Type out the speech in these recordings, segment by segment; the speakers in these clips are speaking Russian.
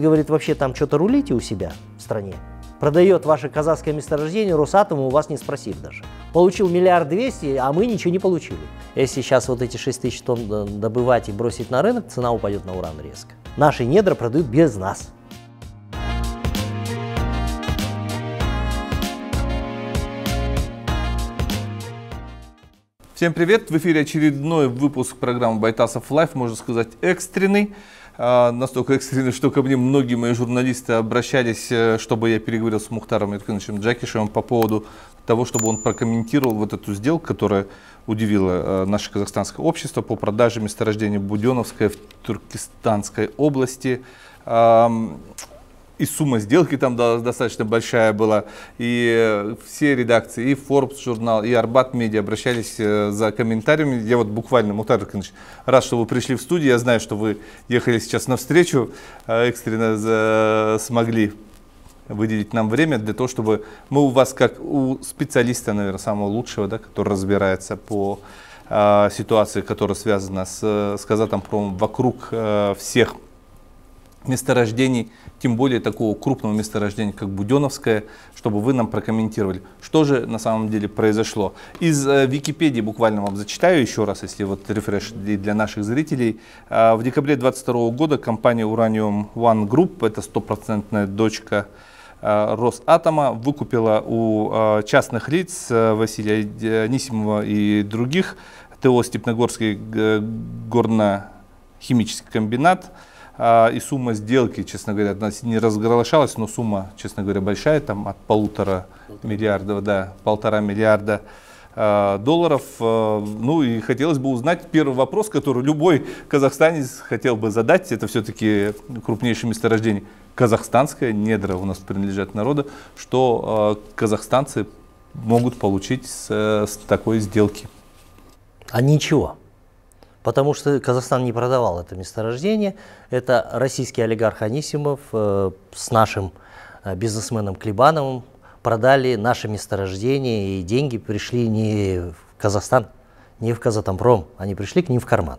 говорит, вообще там что-то рулите у себя в стране. Продает ваше казахское месторождение Росатому, у вас не спросив даже. Получил 1 200 000 000, а мы ничего не получили. Если сейчас вот эти 6 тысяч тонн добывать и бросить на рынок, цена упадет на уран резко. Наши недра продают без нас. Всем привет! В эфире очередной выпуск программы Байтасов Лайф, можно сказать, экстренный. Настолько экстренный, что ко мне многие мои журналисты обращались, чтобы я переговорил с Мухтаром Эркиновичем Джакишевым по поводу того, чтобы он прокомментировал вот эту сделку, которая удивила наше казахстанское общество по продаже месторождения Буденновское в Туркестанской области. И сумма сделки там достаточно большая была, и все редакции, и Forbes журнал, и Арбат Медиа обращались за комментариями. Я вот буквально, Мухтар Эркинович, рад, что вы пришли в студию. Я знаю, что вы ехали сейчас навстречу, экстренно смогли выделить нам время для того, чтобы мы у вас, как у специалиста, наверное, самого лучшего, да, который разбирается по ситуации, которая связана с Казатомпромом вокруг всех месторождений, тем более такого крупного месторождения, как Буденновское, чтобы вы нам прокомментировали, что же на самом деле произошло. Из Википедии буквально вам зачитаю еще раз, если вот рефреш для наших зрителей. В декабре 2022 года компания Uranium One Group, это 100% дочка Росатома, выкупила у частных лиц Василия Анисимова и других ТО «Степногорский горно-химический комбинат». И сумма сделки, честно говоря, не разглашалась, но сумма, честно говоря, большая, там от 1,5 миллиарда, да, 1,5 миллиарда долларов. Ну и хотелось бы узнать первый вопрос, который любой казахстанец хотел бы задать. Это все-таки крупнейшее месторождение. Казахстанское, недра у нас принадлежат народу. Что казахстанцы могут получить с такой сделки? А ничего. Потому что Казахстан не продавал это месторождение. Это российский олигарх Анисимов с нашим бизнесменом Клебановым продали наше месторождение, и деньги пришли не в Казахстан, не в Казатомпром, они пришли к ним в карман.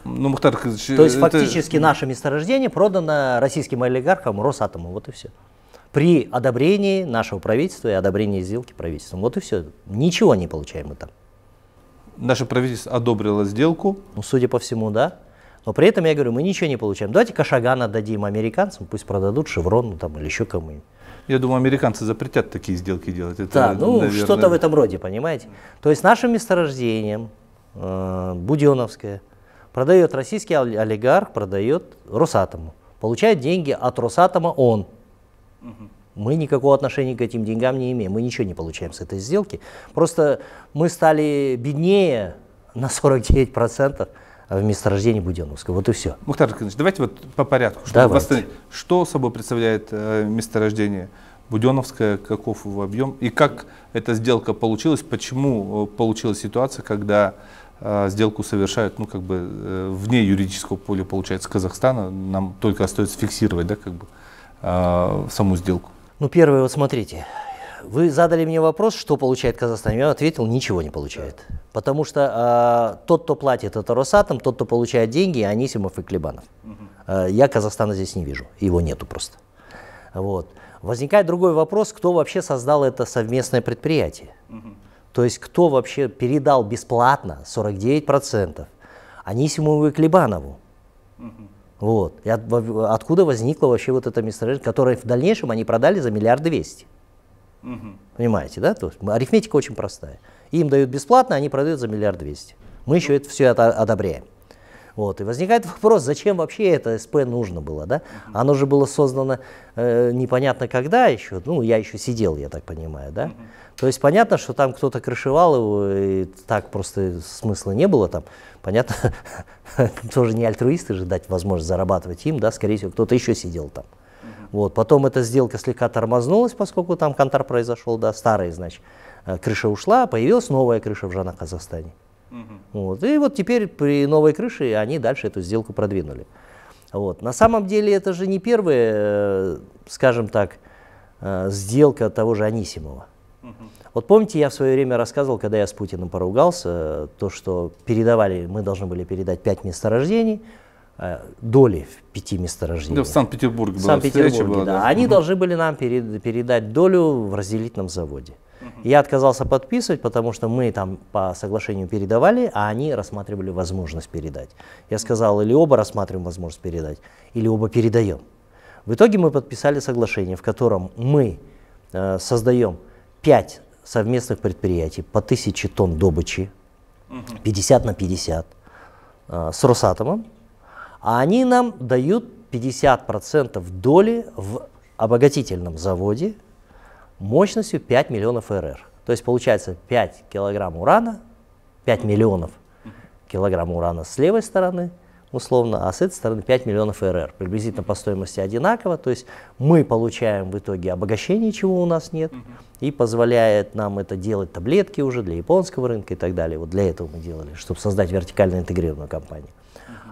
Ну, Мухтар, то есть фактически наше месторождение продано российским олигархам Росатому, вот и все. При одобрении нашего правительства и одобрении сделки правительством, вот и все. Ничего не получаем мы там. Наше правительство одобрило сделку. Ну, судя по всему, да. Но при этом, я говорю, мы ничего не получаем. Давайте Кашаган отдадим американцам, пусть продадут Шеврону там, или еще кому-нибудь. Я думаю, американцы запретят такие сделки делать. Это, да, ну наверное, что-то в этом роде, понимаете. То есть нашим месторождением Буденновское продает российский олигарх, продает Росатому. Получает деньги от Росатома он. Мы никакого отношения к этим деньгам не имеем, мы ничего не получаем с этой сделки. Просто мы стали беднее на 49% в месторождении Буденновского, вот и все. Мухтар Эркинович, давайте вот по порядку. Что собой представляет месторождение Буденновское, каков его объем и как эта сделка получилась, почему получилась ситуация, когда сделку совершают, ну, как бы вне юридического поля, получается, Казахстана, нам только остается фиксировать, да, как бы саму сделку. Ну, первое, вот смотрите, вы задали мне вопрос, что получает Казахстан, я ответил, ничего не получает. Потому что тот, кто платит, это Росатом, тот, кто получает деньги, Анисимов и Клебанов. Я Казахстана здесь не вижу, его нету просто. Вот. Возникает другой вопрос, кто вообще создал это совместное предприятие. То есть, кто вообще передал бесплатно 49% Анисимову и Клебанову. Вот. И откуда возникло вообще вот это месторождение, которое в дальнейшем они продали за 1 200 000 000. Понимаете, да? То есть арифметика очень простая. Им дают бесплатно, они продают за 1 200 000 000. Мы еще это все одобряем. Вот. И возникает вопрос, зачем вообще это СП нужно было, да? Оно же было создано непонятно когда еще, ну я еще сидел, я так понимаю, да? То есть понятно, что там кто-то крышевал его, и так просто смысла не было там. Понятно, тоже не альтруисты же дать возможность зарабатывать им, да, скорее всего, кто-то еще сидел там. Вот. Потом эта сделка слегка тормознулась, поскольку там контар произошел, да, старая, значит, крыша ушла, появилась новая крыша в ЖАНА Казахстане. Вот. И вот теперь при новой крыше они дальше эту сделку продвинули. Вот. На самом деле это же не первая, скажем так, сделка того же Анисимова. Вот помните, я в свое время рассказывал, когда я с Путиным поругался, то, что передавали, мы должны были передать 5 месторождений, доли в 5 месторождениях. Да, в Санкт-Петербурге была Санкт-Петербурге, встреча. да. Они должны были нам передать долю в разделительном заводе. Я отказался подписывать, потому что мы там по соглашению передавали, а они рассматривали возможность передать. Я сказал, или оба рассматриваем возможность передать, или оба передаем. В итоге мы подписали соглашение, в котором мы создаем 5 совместных предприятий по 1000 тонн добычи, 50 на 50, с Росатомом, а они нам дают 50% доли в обогатительном заводе мощностью 5 миллионов РР. То есть получается 5 килограмм урана, 5 миллионов килограмм урана с левой стороны, условно, а с этой стороны 5 миллионов РР. Приблизительно по стоимости одинаково. То есть мы получаем в итоге обогащение, чего у нас нет, и позволяет нам это делать таблетки уже для японского рынка и так далее. Вот для этого мы делали, чтобы создать вертикально интегрированную компанию.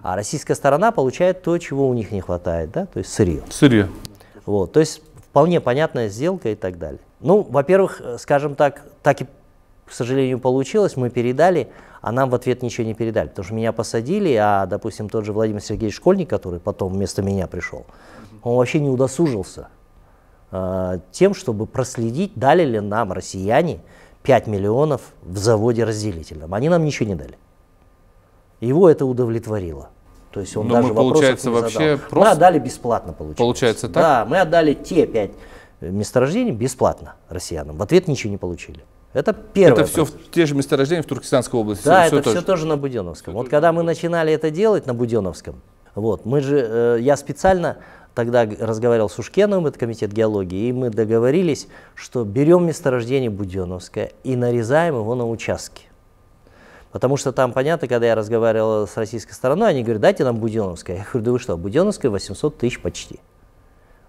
А российская сторона получает то, чего у них не хватает, да? То есть сырье. Сырье. Вот, то есть вполне понятная сделка и так далее. Ну, во-первых, скажем так и, к сожалению, получилось, мы передали, а нам в ответ ничего не передали, потому что меня посадили, а, допустим, тот же Владимир Сергеевич Школьник, который потом вместо меня пришел, он вообще не удосужился тем, чтобы проследить, дали ли нам россияне 5 миллионов в заводе разделительном. Они нам ничего не дали. Его это удовлетворило. То есть он даже вопросов не задал. Мы отдали бесплатно, получается так? Да, мы отдали те 5 месторождений бесплатно россиянам. В ответ ничего не получили. Это первое. Это все в те же месторождения в Туркестанской области? Да, это все тоже на Буденновском. Вот когда мы начинали это делать на Буденновском, вот, я специально тогда разговаривал с Ушкеновым, это комитет геологии, и мы договорились, что берем месторождение Буденновское и нарезаем его на участки. Потому что там, понятно, когда я разговаривал с российской стороной, они говорят, дайте нам Буденновское. Я говорю, да вы что, Буденновское 800 тысяч почти.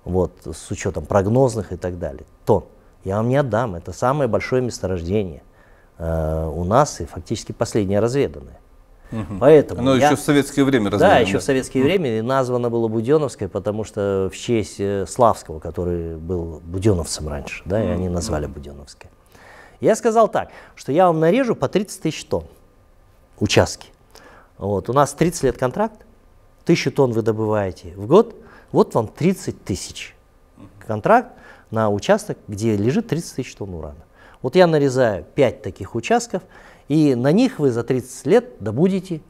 Вот, с учетом прогнозных и так далее. Тонн. Я вам не отдам, это самое большое месторождение у нас и фактически последнее разведанное. Поэтому оно еще в советское время разведано. Да, еще в советское время и названо было Буденновское, потому что в честь Славского, который был буденовцем раньше, да, и они назвали Буденновское. Я сказал так, что я вам нарежу по 30 тысяч тонн участки. Вот, у нас 30 лет контракт, 1000 тонн вы добываете в год, вот вам 30 тысяч. Контракт на участок, где лежит 30 тысяч тонн урана. Вот я нарезаю 5 таких участков, и на них вы за 30 лет добудете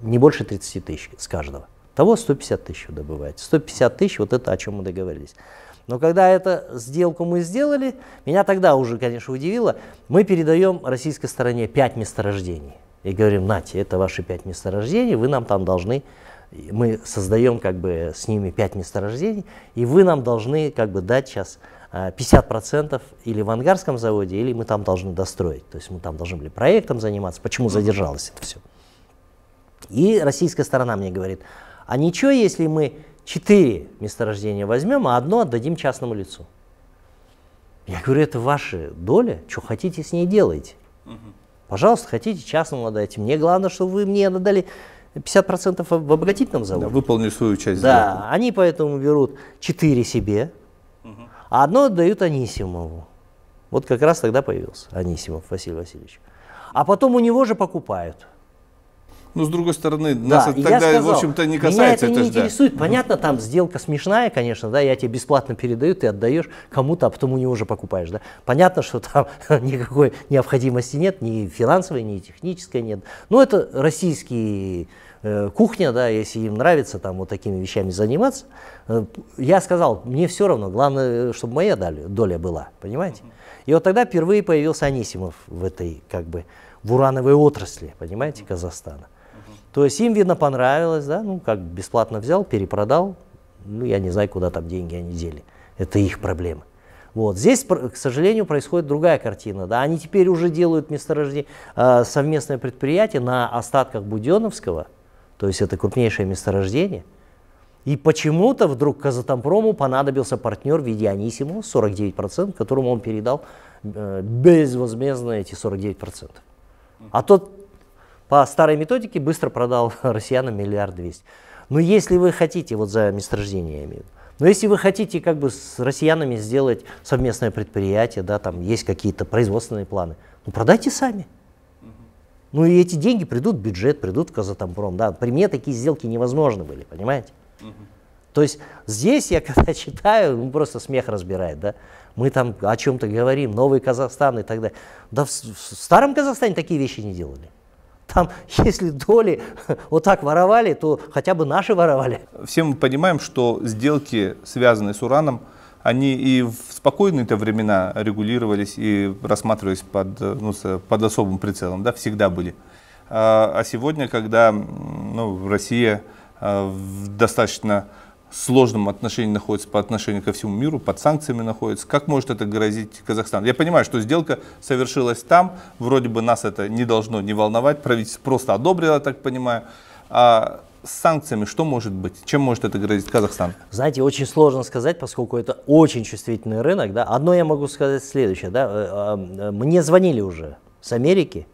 не больше 30 тысяч с каждого. Того 150 тысяч вы добываете. 150 тысяч, вот это о чем мы договорились. Но когда эту сделку мы сделали, меня тогда уже, конечно, удивило, мы передаем российской стороне 5 месторождений. И говорим, нате, это ваши 5 месторождений, вы нам там должны, мы создаем как бы с ними 5 месторождений, и вы нам должны как бы дать сейчас 50% или в Ангарском заводе, или мы там должны достроить. То есть мы там должны были проектом заниматься, почему задержалось это все. И российская сторона мне говорит, а ничего, если мы 4 месторождения возьмем, а одно отдадим частному лицу. Я говорю, это ваша доля, что хотите с ней делайте. Пожалуйста, хотите частному отдайте. Мне главное, чтобы вы мне отдали 50% в обогатительном заводе. Да, выполнили свою часть. Да, они поэтому берут 4 себе, а одно отдают Анисимову. Вот как раз тогда появился Анисимов Василий Васильевич. А потом у него же покупают. Ну, с другой стороны, нас это тогда, сказал, в общем-то, не касается. Меня это не интересует. Понятно, там сделка смешная, конечно, да, я тебе бесплатно передаю, ты отдаешь кому-то, а потом у него уже покупаешь, да. Понятно, что там никакой необходимости нет, ни финансовой, ни технической нет. Но это российские кухня, да, если им нравится там вот такими вещами заниматься. Я сказал, мне все равно, главное, чтобы моя доля была, понимаете. И вот тогда впервые появился Анисимов в этой, как бы, в урановой отрасли, понимаете, Казахстана. То есть им, видно, понравилось, да, ну, как бесплатно взял, перепродал, ну, я не знаю, куда там деньги они дели, это их проблемы. Вот. Здесь, к сожалению, происходит другая картина, да, они теперь уже делают месторождение, совместное предприятие на остатках Буденновского, то есть это крупнейшее месторождение, и почему-то вдруг Казатомпрому понадобился партнер в виде Анисимова, 49%, которому он передал безвозмездно эти 49%. А тот по старой методике быстро продал россиянам 1 200 000 000. Но если вы хотите, вот за месторождение я имею в виду, но если вы хотите как бы с россиянами сделать совместное предприятие, да, там есть какие-то производственные планы, ну продайте сами. Ну и эти деньги придут в бюджет, придут в Казатомпром. Да. При мне такие сделки невозможны были, понимаете? То есть здесь я когда читаю, ну, просто смех разбирает, да. Мы там о чем-то говорим, новый Казахстан и так далее. Да в старом Казахстане такие вещи не делали. Там, если доли вот так воровали, то хотя бы наши воровали. Все мы понимаем, что сделки, связанные с ураном, они и в спокойные-то времена регулировались и рассматривались под особым прицелом, да, всегда были. А сегодня, когда Россия в достаточно сложном отношении находится по отношению ко всему миру, под санкциями находится, как может это грозить Казахстану? Я понимаю, что сделка совершилась там, вроде бы нас это не должно не волновать, правительство просто одобрило, я так понимаю. А с санкциями что может быть? Чем может это грозить Казахстану? Знаете, очень сложно сказать, поскольку это очень чувствительный рынок. Да? Одно я могу сказать следующее. Да? Мне звонили уже с Америки.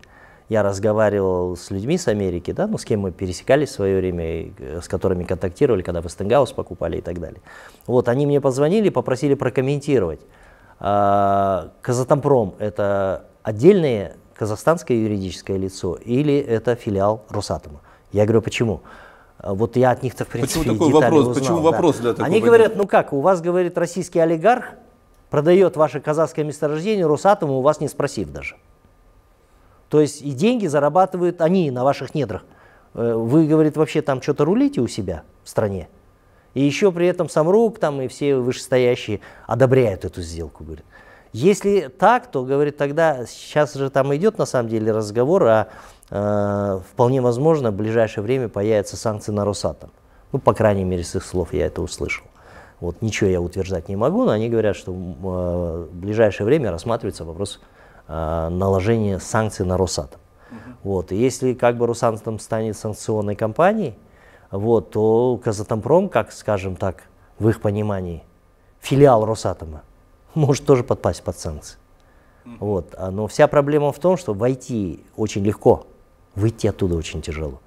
Я разговаривал с людьми с Америки, да, ну, с кем мы пересекались в свое время, и с которыми контактировали, когда Westinghouse покупали и так далее. Вот, они мне позвонили, попросили прокомментировать. Казатомпром – это отдельное казахстанское юридическое лицо или это филиал Росатома? Я говорю, почему? Вот я от них-то, в принципе, почему такой вопрос? Узнал, почему вопрос для такого? Они говорят, ну как, у вас, говорит, российский олигарх продает ваше казахское месторождение Росатому, у вас не спросив даже. То есть и деньги зарабатывают они на ваших недрах. Вы, говорит, вообще там что-то рулите у себя в стране. И еще при этом Самрук там и все вышестоящие одобряют эту сделку. Говорит. Если так, то, говорит, тогда сейчас же там идет на самом деле разговор, вполне возможно в ближайшее время появятся санкции на Росатом. Ну, по крайней мере, с их слов я это услышал. Вот, ничего я утверждать не могу, но они говорят, что в ближайшее время рассматривается вопрос наложение санкций на Росатом. Вот. И если как бы Росатом станет санкционной компанией, вот, то Казатомпром, как, скажем так, в их понимании, филиал Росатома, может тоже подпасть под санкции. Вот. Но вся проблема в том, что войти очень легко, выйти оттуда очень тяжело.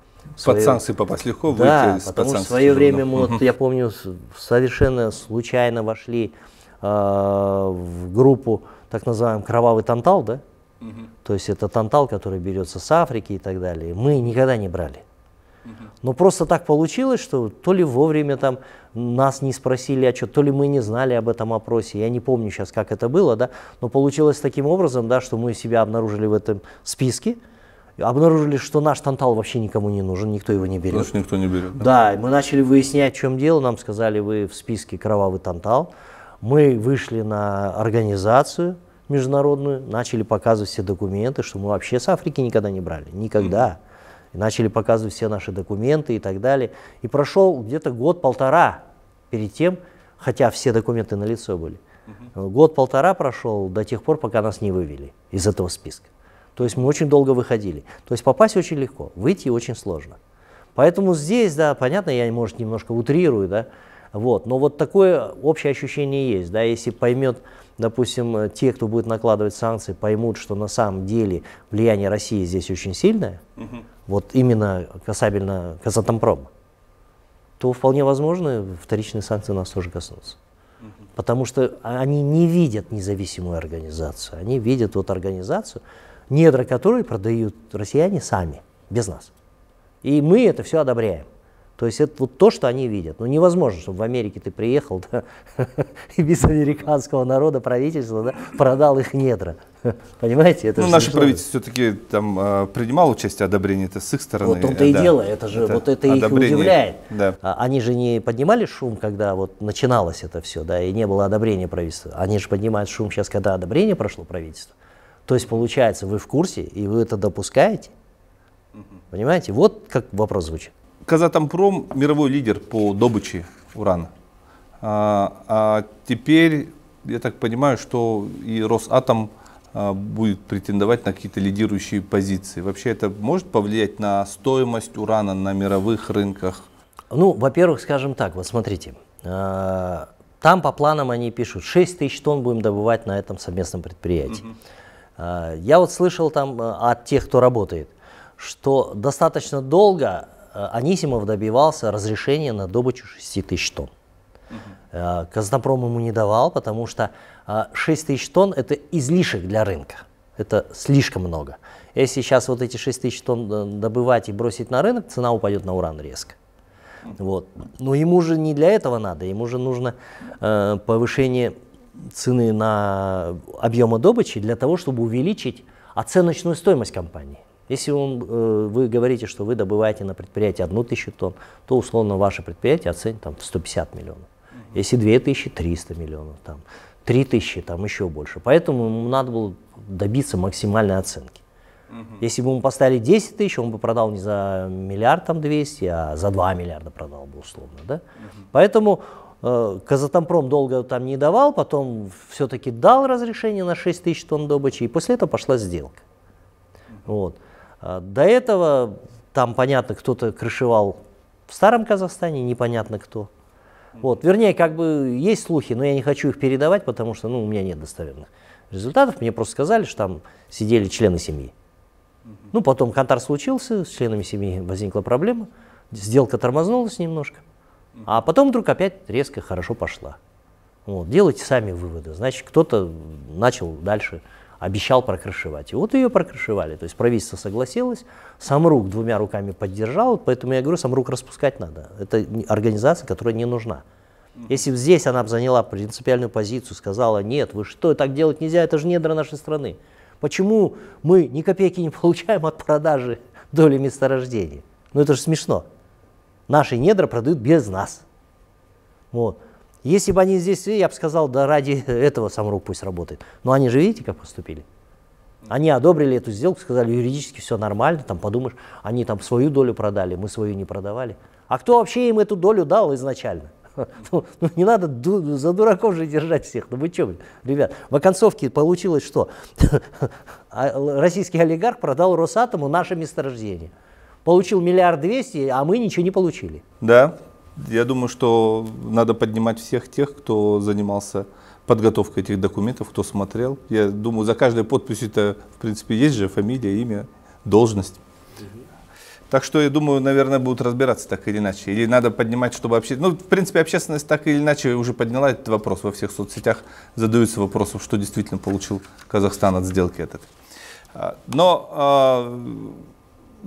Под санкции попасть легко, да, выйти потому под санкции. В свое время мы, вот, я помню, совершенно случайно вошли в группу так называемый кровавый тантал, да? То есть это тантал, который берется с Африки и так далее. Мы никогда не брали. Но просто так получилось, что то ли вовремя там нас не спросили отчет, то ли мы не знали об этом опросе. Я не помню сейчас, как это было, да? Но получилось таким образом, да, что мы себя обнаружили в этом списке. Обнаружили, что наш тантал вообще никому не нужен, никто его не берет. Значит, никто не берет. Да, мы начали выяснять, в чем дело. Нам сказали, вы в списке кровавый тантал. Мы вышли на организацию международную, начали показывать все документы, что мы вообще с Африки никогда не брали, никогда. И начали показывать все наши документы и так далее. И прошел где-то год-полтора перед тем, хотя все документы налицо были. Год-полтора прошел до тех пор, пока нас не вывели из этого списка. То есть мы очень долго выходили. То есть попасть очень легко, выйти очень сложно. Поэтому здесь, да, понятно, я, может, немножко утрирую, да, вот, но вот такое общее ощущение есть, да, если поймет, допустим, те, кто будет накладывать санкции, поймут, что на самом деле влияние России здесь очень сильное, вот именно касательно Казатомпрома, то вполне возможно вторичные санкции нас тоже коснутся. Потому что они не видят независимую организацию, они видят вот организацию, недра которой продают россияне сами, без нас. И мы это все одобряем. То есть это вот то, что они видят. Ну невозможно, чтобы в Америке ты приехал, да, и без американского народа, правительства, да, продал их недра. Понимаете? Это наше правительство все-таки там принимало участие в одобрении, это с их стороны. Вот том-то и дело, это же вот это их удивляет. Да. Они же не поднимали шум, когда вот начиналось это все, да, и не было одобрения правительства. Они же поднимают шум сейчас, когда одобрение прошло правительство. То есть получается, вы в курсе, и вы это допускаете. Понимаете? Вот как вопрос звучит. Казатомпром мировой лидер по добыче урана. А теперь, я так понимаю, что и Росатом будет претендовать на какие-то лидирующие позиции. Вообще это может повлиять на стоимость урана на мировых рынках? Ну, во-первых, скажем так, вот смотрите, там по планам они пишут, 6 тысяч тонн будем добывать на этом совместном предприятии. Я вот слышал там от тех, кто работает, что достаточно долго Анисимов добивался разрешения на добычу 6 тысяч тонн. Казатомпром ему не давал, потому что 6 тысяч тонн – это излишек для рынка. Это слишком много. Если сейчас вот эти 6 тысяч тонн добывать и бросить на рынок, цена упадет на уран резко. Вот. Но ему же не для этого надо, ему же нужно повышение цены на объемы добычи для того, чтобы увеличить оценочную стоимость компании. Если вы говорите, что вы добываете на предприятии 1000 тонн, то условно ваше предприятие оценит там, в 150 миллионов. Если 2000, 300 миллионов, там, 3000, там еще больше. Поэтому ему надо было добиться максимальной оценки. Если бы ему поставили 10 тысяч, он бы продал не за 1 миллиард 200, а за 2 миллиарда продал бы условно. Да? Поэтому Казатомпром долго там не давал, потом все-таки дал разрешение на 6 тысяч тонн добычи, и после этого пошла сделка. Вот. До этого там, понятно, кто-то крышевал в старом Казахстане, непонятно кто. Вот. Вернее, как бы есть слухи, но я не хочу их передавать, потому что у меня нет достоверных результатов. Мне просто сказали, что там сидели члены семьи. Ну, потом контакт случился, с членами семьи возникла проблема, сделка тормознулась немножко, а потом вдруг опять резко хорошо пошла. Вот. Делайте сами выводы. Значит, кто-то начал дальше, обещал прокрашивать. И вот ее прокрашивали. То есть правительство согласилось, Самрук 2 руками поддержал, поэтому я говорю, Самрук распускать надо. Это организация, которая не нужна. Если бы здесь она бы заняла принципиальную позицию, сказала, нет, вы что, так делать нельзя, это же недра нашей страны. Почему мы ни копейки не получаем от продажи доли месторождений? Ну это же смешно. Наши недра продают без нас. Вот. Если бы они здесь, я бы сказал, да ради этого Самрук пусть работает. Но они же видите, как поступили? Они одобрили эту сделку, сказали, юридически все нормально, там подумаешь, они там свою долю продали, мы свою не продавали. А кто вообще им эту долю дал изначально? Ну, не надо за дураков же держать всех. Ну вы что, ребят, в оконцовке получилось что? Российский олигарх продал Росатому наше месторождение. Получил 1 200 000 000, а мы ничего не получили. Да, я думаю, что надо поднимать всех тех, кто занимался подготовкой этих документов, кто смотрел. Я думаю, за каждой подписью-то, в принципе, есть же фамилия, имя, должность. Так что, я думаю, наверное, будут разбираться так или иначе. Или надо поднимать, чтобы в принципе, общественность так или иначе уже подняла этот вопрос. Во всех соцсетях задаются вопросом, что действительно получил Казахстан от сделки этой. Но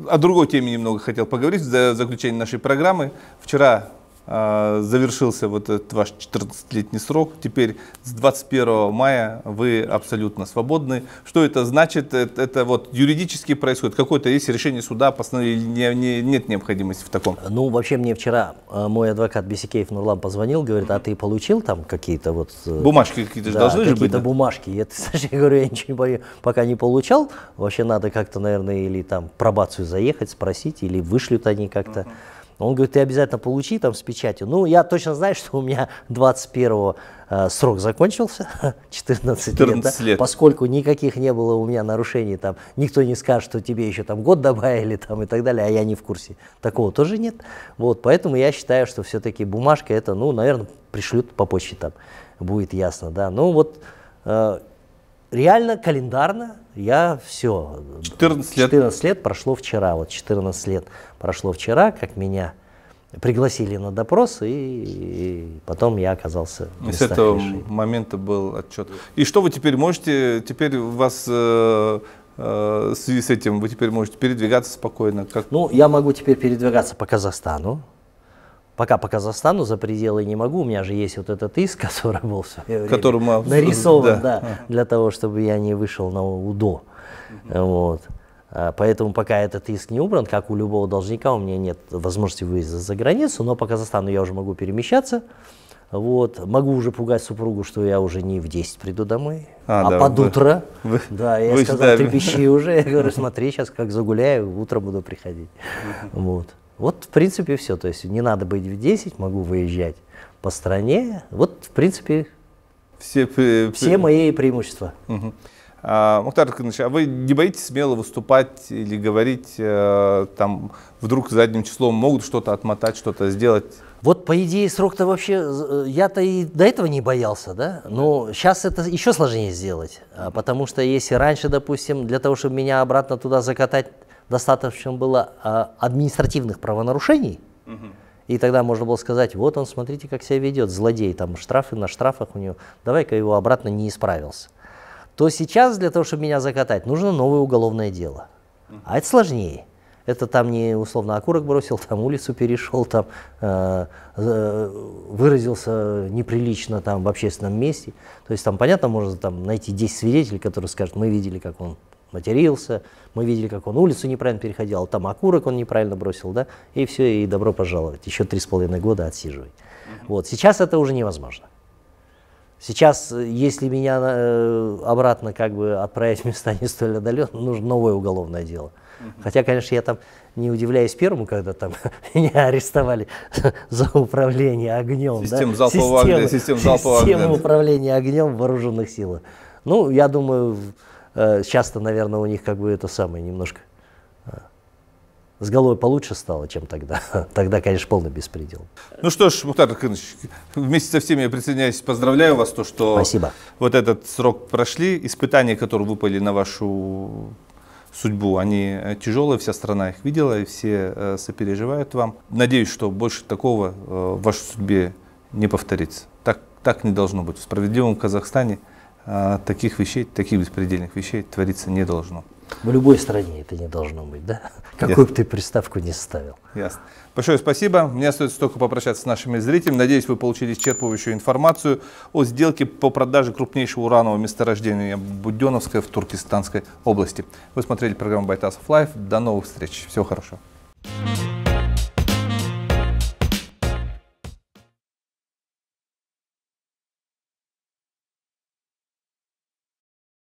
о другой теме немного хотел поговорить в заключение нашей программы. Вчера завершился вот этот ваш 14-летний срок. Теперь с 21 мая вы абсолютно свободны. Что это значит? Это вот юридически происходит? Какое-то есть решение суда, постановление, нет необходимости в таком? Ну, вообще мне вчера мой адвокат Бесикеев Нурлан позвонил, говорит, а ты получил там какие-то вот... Бумажки какие-то же должны же быть? Какие-то бумажки. Я говорю, я ничего пока не получал. Вообще надо как-то, наверное, или там пробацию заехать, спросить, или вышлют они как-то. Он говорит, ты обязательно получи там с печатью. Ну, я точно знаю, что у меня 21-го срок закончился, 14 лет, да? Поскольку никаких не было у меня нарушений, там, никто не скажет, что тебе еще там год добавили там, и так далее, а я не в курсе. Такого тоже нет. Вот, поэтому я считаю, что все-таки бумажка это, ну, наверное, пришлют по почте, там будет ясно, да. Ну, вот реально, календарно, я все. 14 лет прошло вчера, вот 14 лет прошло вчера, как меня пригласили на допрос, и потом я оказался в местах с этого решения. момента был отчет. И что вы теперь можете, теперь у вас в связи с этим, вы теперь можете передвигаться спокойно? Как? Ну, я могу теперь передвигаться по Казахстану. Пока по Казахстану, за пределы не могу. У меня же есть вот этот иск, который был в свое время нарисован, да, для того, чтобы я не вышел на УДО. Вот. Поэтому пока этот иск не убран, как у любого должника, у меня нет возможности выезда за границу, но по Казахстану я уже могу перемещаться. Вот. Могу уже пугать супругу, что я уже не в 10 приду домой, да, под утро. Да, я сказал, трепещи уже. Я говорю, смотри, сейчас как загуляю, утром буду приходить. Вот. Вот, в принципе, все. То есть не надо быть в 10, могу выезжать по стране. Вот, в принципе, все мои преимущества. Мухтар Аркадьевич, а вы не боитесь смело выступать или говорить, там, вдруг задним числом могут что-то отмотать, что-то сделать? Вот, по идее, срок-то вообще, я-то и до этого не боялся, да, но сейчас это еще сложнее сделать, потому что если раньше, допустим, для того, чтобы меня обратно туда закатать, достаточно было административных правонарушений, и тогда можно было сказать, вот он, смотрите, как себя ведет, злодей, там штрафы на штрафах у него, давай-ка его обратно не исправился. то сейчас для того, чтобы меня закатать, нужно новое уголовное дело. А это сложнее. Это там не условно окурок бросил, там улицу перешел, там выразился неприлично там в общественном месте. То есть там, понятно, можно там найти 10 свидетелей, которые скажут, мы видели, как он матерился, мы видели, как он улицу неправильно переходил, а там окурок он неправильно бросил, да, и все, и добро пожаловать. Еще 3,5 года отсиживай. Вот. Сейчас это уже невозможно. Сейчас, если меня обратно как бы отправить в места не столь отдаленные, нужно новое уголовное дело. Хотя, конечно, я там не удивляюсь первому, когда там меня арестовали за управление огнем. Система залпового управления огнем в вооруженных силах. Ну, я думаю, часто, наверное, у них как бы это самое немножко с головой получше стало, чем тогда. Тогда, конечно, полный беспредел. Ну что ж, Мухтар Аркынович, вместе со всеми я присоединяюсь, поздравляю вас, то, что Спасибо. Вот этот срок прошли, испытания, которые выпали на вашу судьбу, они тяжелые, вся страна их видела, и все сопереживают вам. Надеюсь, что больше такого в вашей судьбе не повторится. Так не должно быть. В справедливом Казахстане таких вещей, таких беспредельных вещей твориться не должно. В любой стране это не должно быть, да? Какую бы ты приставку ни ставил. Ясно. Большое спасибо. Мне остается только попрощаться с нашими зрителями. Надеюсь, вы получили исчерпывающую информацию о сделке по продаже крупнейшего уранового месторождения Буденновское в Туркестанской области. Вы смотрели программу Байтасов Лайв. До новых встреч. Всего хорошего.